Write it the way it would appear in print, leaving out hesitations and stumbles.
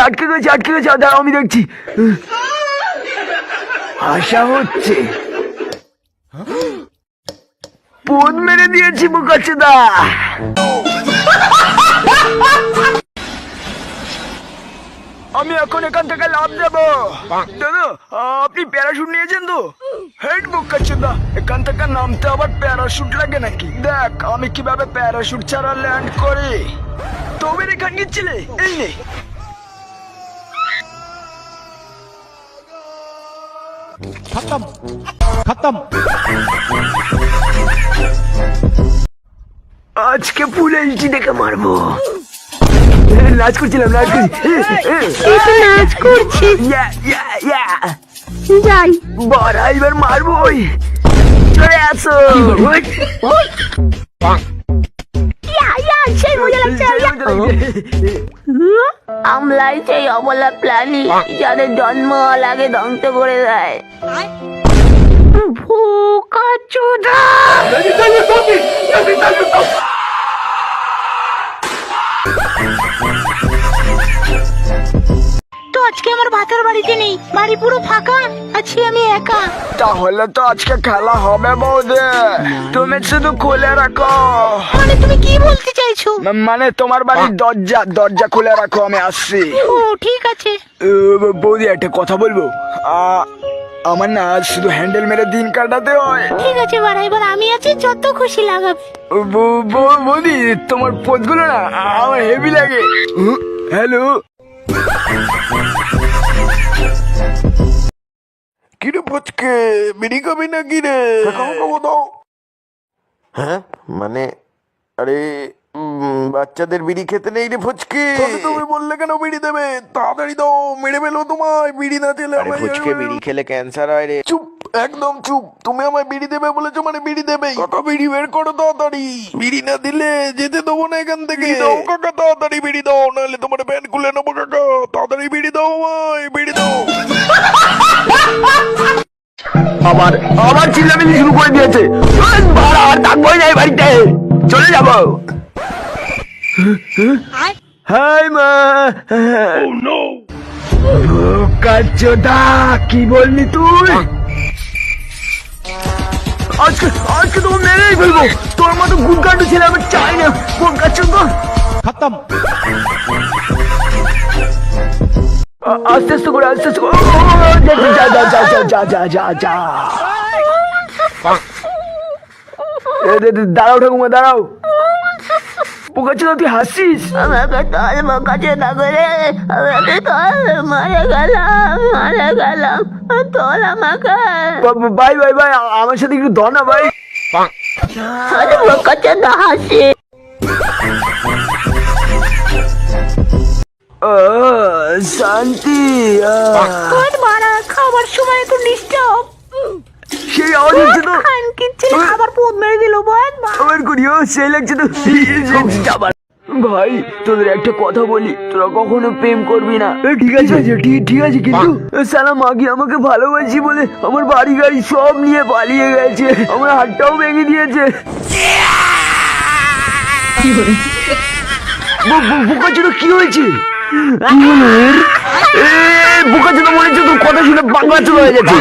আটকে গেছে দাঁড়াও আমি দেখছি। আশা হচ্ছে পোদ মেরে দিয়েছি বোকাচোদা। আমি এখন এখান থেকে লাভ দেবো। দাদা আপনি প্যারাশুট নিয়েছেন তো? হেড বোকাচোদা, এখান থেকে নামতে আবার প্যারাশুট লাগে নাকি? দেখ আমি কিভাবে প্যারাশুট ছাড়া ল্যান্ড করি। তবে এখান গিয়েছিলে এই নে। খতম। আজকে ফুল এইচডি দেখে মারবো। নাচ করছিলাম নাচ করছি। যাই বাড়া এবার মারবো। চলে আসো। আমলাই সেই অবলা প্রাণী যাদের জন্ম লাগে ধ্বংস করে দেয়। বোকাচোদা। তো আজকে আমার ভাতার বাড়িতে নেই, বাড়ি পুরো ফাঁকা, আছি আমি একা। তাহলে তো আজকে খেলা হবে বৌদি, তুমি শুধু খুলে রাখো। মানে তুমি কি বলতে চাইছো? মানে তোমার বাড়ির দরজা খুলে রাখো, আমি আসছি। ও ঠিক আছে। বৌদি একটা কথা বলবো, আমার না শুধু হ্যান্ডেল মেরে দিন কাটাতে হয়। ঠিক আছে বাড়া, এবার আমি আছি, যত খুশি লাগাবে। বৌদি তোমার পথগুলো না আমার হেভি লাগে। হ্যালো কিরে ফচকে, বিড়ি খাবি না কি রে? খাবো দাও। হ্যাঁ মানে আরে বাচ্চাদের বিড়ি খেতে নেই রে ফচকে। তুমি বললে কেন বিড়ি দেবে? তাড়াতাড়ি দাও, মেরে ফেলো তোমায়। বিড়ি না খেলে ফচকে বিড়ি খেলে ক্যান্সার হয় রে। চুপ, একদম চুপ। তুমি আমায় বিড়ি দেবে বলেছো মানে বিড়ি দেবেই। কাকা বিড়ি বের করো তাড়াতাড়ি। বিড়ি না দিলে যেতে দেবো না এখান থেকে। দাও কাকা, তাড়াতাড়ি বিড়ি দাও, নাহলে তোমার প্যান্ট খুলে নেবো কাকা। তাড়াতাড়ি বিড়ি দাও আমায়, বিড়ি দাও। আবার চিল্লামিল্লি শুরু করে দিয়েছে। আর থাকবোই না এই বাড়িতে, চলে যাবো। হাই মা। বোকাচোদা কি বললি তুই? আজকে তো মেরেই ফেলবো। তোর মতো গুনকাণ্ড ছেলে আমি চাই না। বোকাচোদা খতম। আস্তে আস্তে করে যা। দাঁড়াও ঠাকুমা দাঁড়াও। বোকাচোদা তুই হাসিস? আমাকে তোর বোকাচোদা করে আমাকে তোর মারা গেলাম তোর আমাকে। ভাই আমার সাথে একটু ধর না ভাই। আরে বোকাচোদা হাসি। শান্তি। খাবার সময় একটু ডিস্টার্ব। সেই আওয়াজ হচ্ছে তো। খাবার পোদ মেরে দিল। আমার করিও সেই লাগছে তো। ভাই তোদের একটা কথা বলি, তোরা কখনো প্রেম করবি না। ঠিক আছে ঠিক আছে, কিন্তু সালা মাগি আমাকে ভালোবাসি বলে আমার বাড়ি গাড়ি সব নিয়ে পালিয়ে গেছে। আমার হাতটাও ভেঙে দিয়েছে। বোকাচোদা কি হয়েছে? বোকাচোদা মনে হচ্ছে তোর কথা শুনে বাংলা চলে হয়ে যাচ্ছে।